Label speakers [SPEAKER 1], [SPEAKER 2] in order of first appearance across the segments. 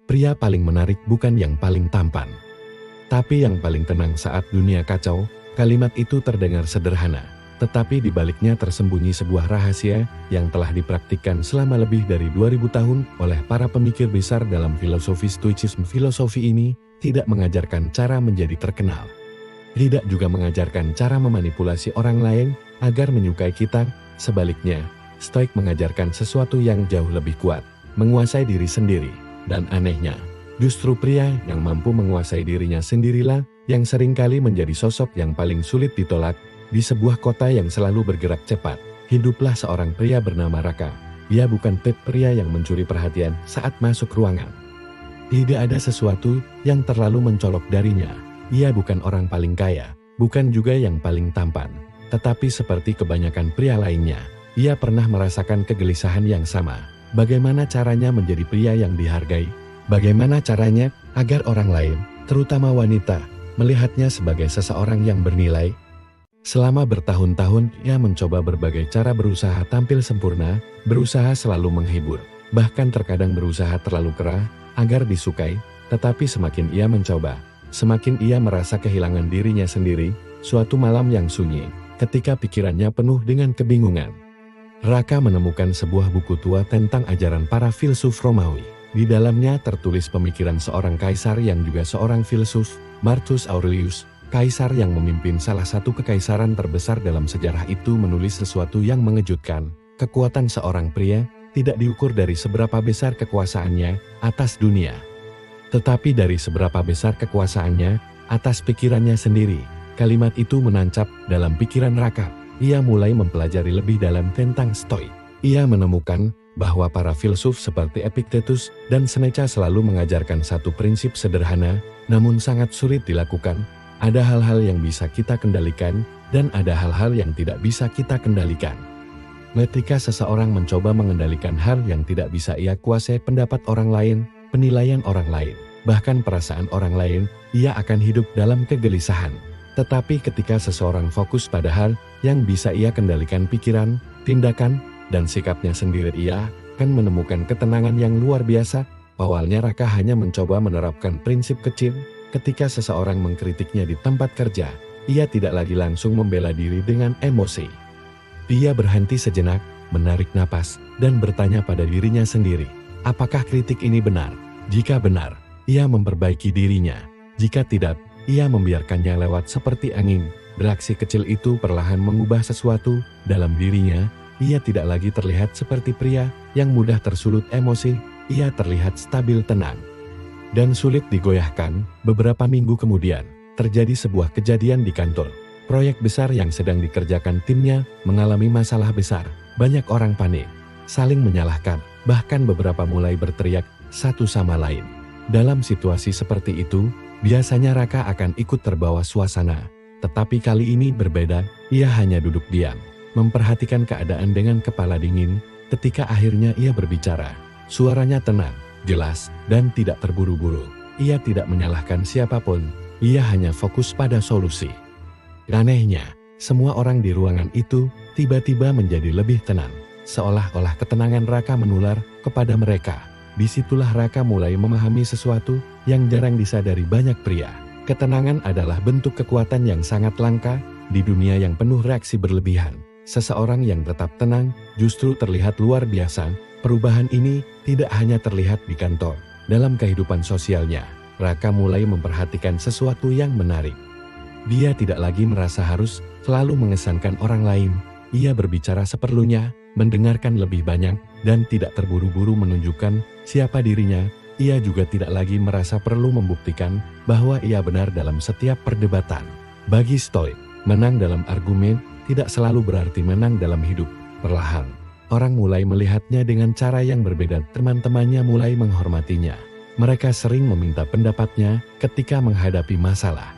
[SPEAKER 1] Pria paling menarik bukan yang paling tampan, tapi yang paling tenang saat dunia kacau. Kalimat itu terdengar sederhana, tetapi di baliknya tersembunyi sebuah rahasia yang telah dipraktikkan selama lebih dari 2000 tahun oleh para pemikir besar dalam filosofi Stoicisme. Filosofi ini tidak mengajarkan cara menjadi terkenal, tidak juga mengajarkan cara memanipulasi orang lain agar menyukai kita. Sebaliknya, Stoik mengajarkan sesuatu yang jauh lebih kuat, menguasai diri sendiri. Dan anehnya, justru pria yang mampu menguasai dirinya sendirilah yang seringkali menjadi sosok yang paling sulit ditolak. Di sebuah kota yang selalu bergerak cepat, hiduplah seorang pria bernama Raka. Ia bukan tipe pria yang mencuri perhatian saat masuk ruangan. Tidak ada sesuatu yang terlalu mencolok darinya. Ia bukan orang paling kaya, bukan juga yang paling tampan. Tetapi seperti kebanyakan pria lainnya, ia pernah merasakan kegelisahan yang sama. Bagaimana caranya menjadi pria yang dihargai? Bagaimana caranya agar orang lain, terutama wanita, melihatnya sebagai seseorang yang bernilai? Selama bertahun-tahun, ia mencoba berbagai cara berusaha tampil sempurna, berusaha selalu menghibur, bahkan terkadang berusaha terlalu kerah agar disukai. Tetapi semakin ia mencoba, semakin ia merasa kehilangan dirinya sendiri. Suatu malam yang sunyi, ketika pikirannya penuh dengan kebingungan, Raka menemukan sebuah buku tua tentang ajaran para filsuf Romawi. Di dalamnya tertulis pemikiran seorang kaisar yang juga seorang filsuf, Marcus Aurelius. Kaisar yang memimpin salah satu kekaisaran terbesar dalam sejarah itu menulis sesuatu yang mengejutkan. Kekuatan seorang pria tidak diukur dari seberapa besar kekuasaannya atas dunia, tetapi dari seberapa besar kekuasaannya atas pikirannya sendiri. Kalimat itu menancap dalam pikiran Raka. Ia mulai mempelajari lebih dalam tentang Stoik. Ia menemukan bahwa para filsuf seperti Epictetus dan Seneca selalu mengajarkan satu prinsip sederhana, namun sangat sulit dilakukan. Ada hal-hal yang bisa kita kendalikan, dan ada hal-hal yang tidak bisa kita kendalikan. Ketika seseorang mencoba mengendalikan hal yang tidak bisa ia kuasai, pendapat orang lain, penilaian orang lain, bahkan perasaan orang lain, ia akan hidup dalam kegelisahan. Tetapi ketika seseorang fokus pada hal yang bisa ia kendalikan, pikiran, tindakan, dan sikapnya sendiri, ia akan menemukan ketenangan yang luar biasa. Awalnya Raka hanya mencoba menerapkan prinsip kecil. Ketika seseorang mengkritiknya di tempat kerja, ia tidak lagi langsung membela diri dengan emosi. Ia berhenti sejenak, menarik napas, dan bertanya pada dirinya sendiri, apakah kritik ini benar? Jika benar, ia memperbaiki dirinya. Jika tidak, ia membiarkannya lewat seperti angin. Reaksi kecil itu perlahan mengubah sesuatu dalam dirinya. Ia tidak lagi terlihat seperti pria yang mudah tersulut emosi. Ia terlihat stabil, tenang, dan sulit digoyahkan. Beberapa minggu kemudian, terjadi sebuah kejadian di kantor. Proyek besar yang sedang dikerjakan timnya mengalami masalah besar. Banyak orang panik, saling menyalahkan, bahkan beberapa mulai berteriak satu sama lain. Dalam situasi seperti itu, biasanya Raka akan ikut terbawa suasana. Tetapi kali ini berbeda. Ia hanya duduk diam, memperhatikan keadaan dengan kepala dingin. Ketika akhirnya ia berbicara, suaranya tenang, jelas, dan tidak terburu-buru. Ia tidak menyalahkan siapapun, ia hanya fokus pada solusi. Anehnya, semua orang di ruangan itu tiba-tiba menjadi lebih tenang, seolah-olah ketenangan Raka menular kepada mereka. Disitulah Raka mulai memahami sesuatu yang jarang disadari banyak pria. Ketenangan adalah bentuk kekuatan yang sangat langka di dunia yang penuh reaksi berlebihan. Seseorang yang tetap tenang justru terlihat luar biasa. Perubahan ini tidak hanya terlihat di kantor, dalam kehidupan sosialnya, Raka mulai memperhatikan sesuatu yang menarik. Dia tidak lagi merasa harus selalu mengesankan orang lain. Ia berbicara seperlunya, mendengarkan lebih banyak, dan tidak terburu-buru menunjukkan siapa dirinya. Ia juga tidak lagi merasa perlu membuktikan bahwa ia benar dalam setiap perdebatan. Bagi Stoik, menang dalam argumen tidak selalu berarti menang dalam hidup. Perlahan, orang mulai melihatnya dengan cara yang berbeda. Teman-temannya mulai menghormatinya. Mereka sering meminta pendapatnya ketika menghadapi masalah.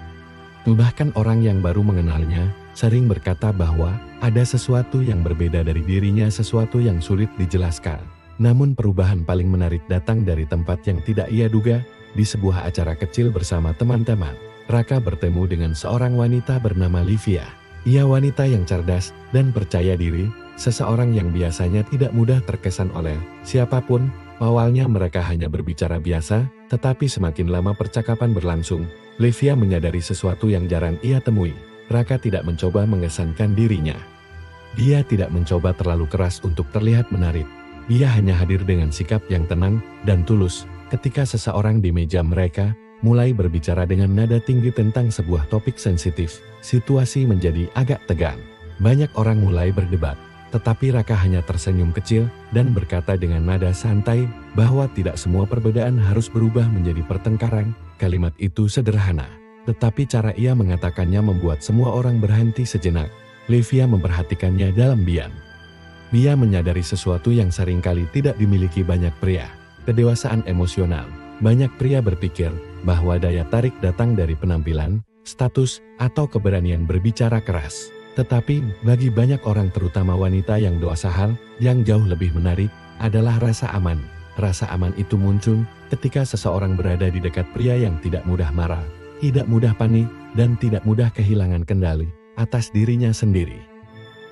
[SPEAKER 1] Bahkan orang yang baru mengenalnya sering berkata bahwa ada sesuatu yang berbeda dari dirinya, sesuatu yang sulit dijelaskan. Namun perubahan paling menarik datang dari tempat yang tidak ia duga. Di sebuah acara kecil bersama teman-teman, Raka bertemu dengan seorang wanita bernama Livia. Ia wanita yang cerdas dan percaya diri, seseorang yang biasanya tidak mudah terkesan oleh siapapun. Awalnya mereka hanya berbicara biasa, tetapi semakin lama percakapan berlangsung, Livia menyadari sesuatu yang jarang ia temui. Raka tidak mencoba mengesankan dirinya. Dia tidak mencoba terlalu keras untuk terlihat menarik. Dia hanya hadir dengan sikap yang tenang dan tulus. Ketika seseorang di meja mereka mulai berbicara dengan nada tinggi tentang sebuah topik sensitif, situasi menjadi agak tegang. Banyak orang mulai berdebat. Tetapi Raka hanya tersenyum kecil dan berkata dengan nada santai bahwa tidak semua perbedaan harus berubah menjadi pertengkaran. Kalimat itu sederhana, tetapi cara ia mengatakannya membuat semua orang berhenti sejenak. Livia memperhatikannya dalam diam. Dia menyadari sesuatu yang seringkali tidak dimiliki banyak pria, kedewasaan emosional. Banyak pria berpikir bahwa daya tarik datang dari penampilan, status, atau keberanian berbicara keras. Tetapi, bagi banyak orang terutama wanita yang dewasa, hal yang jauh lebih menarik adalah rasa aman. Rasa aman itu muncul ketika seseorang berada di dekat pria yang tidak mudah marah, tidak mudah panik, dan tidak mudah kehilangan kendali atas dirinya sendiri.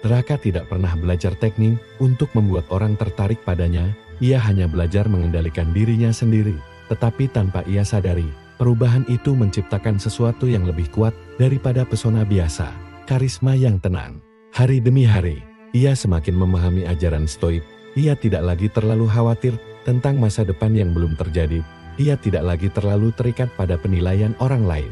[SPEAKER 1] Raka tidak pernah belajar teknik untuk membuat orang tertarik padanya, ia hanya belajar mengendalikan dirinya sendiri. Tetapi tanpa ia sadari, perubahan itu menciptakan sesuatu yang lebih kuat daripada pesona biasa. Karisma yang tenang. Hari demi hari, ia semakin memahami ajaran Stoik. Ia tidak lagi terlalu khawatir tentang masa depan yang belum terjadi. Ia tidak lagi terlalu terikat pada penilaian orang lain.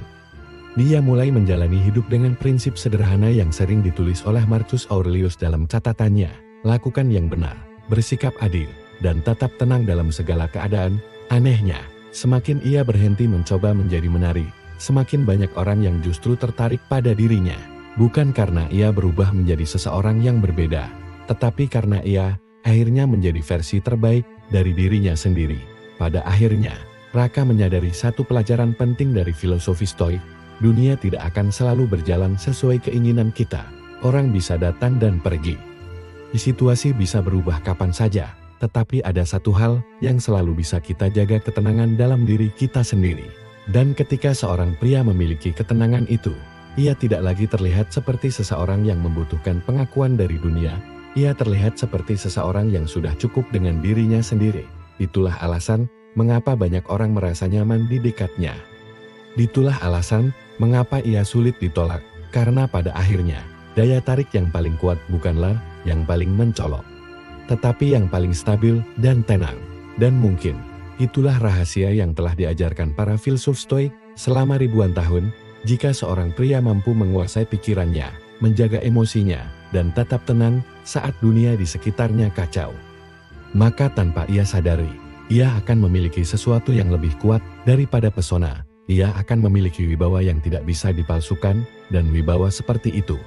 [SPEAKER 1] Dia mulai menjalani hidup dengan prinsip sederhana yang sering ditulis oleh Marcus Aurelius dalam catatannya. Lakukan yang benar, bersikap adil, dan tetap tenang dalam segala keadaan. Anehnya, semakin ia berhenti mencoba menjadi menarik, semakin banyak orang yang justru tertarik pada dirinya. Bukan karena ia berubah menjadi seseorang yang berbeda, tetapi karena ia akhirnya menjadi versi terbaik dari dirinya sendiri. Pada akhirnya, Raka menyadari satu pelajaran penting dari filosofi Stoik. Dunia tidak akan selalu berjalan sesuai keinginan kita. Orang bisa datang dan pergi. Situasi bisa berubah kapan saja, tetapi ada satu hal yang selalu bisa kita jaga, ketenangan dalam diri kita sendiri. Dan ketika seorang pria memiliki ketenangan itu, ia tidak lagi terlihat seperti seseorang yang membutuhkan pengakuan dari dunia. Ia terlihat seperti seseorang yang sudah cukup dengan dirinya sendiri. Itulah alasan mengapa banyak orang merasa nyaman di dekatnya. Itulah alasan mengapa ia sulit ditolak, karena pada akhirnya, daya tarik yang paling kuat bukanlah yang paling mencolok, tetapi yang paling stabil dan tenang. Dan mungkin, itulah rahasia yang telah diajarkan para filsuf Stoik selama ribuan tahun. Jika seorang pria mampu menguasai pikirannya, menjaga emosinya, dan tetap tenang saat dunia di sekitarnya kacau, maka tanpa ia sadari, ia akan memiliki sesuatu yang lebih kuat daripada pesona. Ia akan memiliki wibawa yang tidak bisa dipalsukan, dan wibawa seperti itu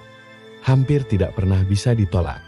[SPEAKER 1] hampir tidak pernah bisa ditolak.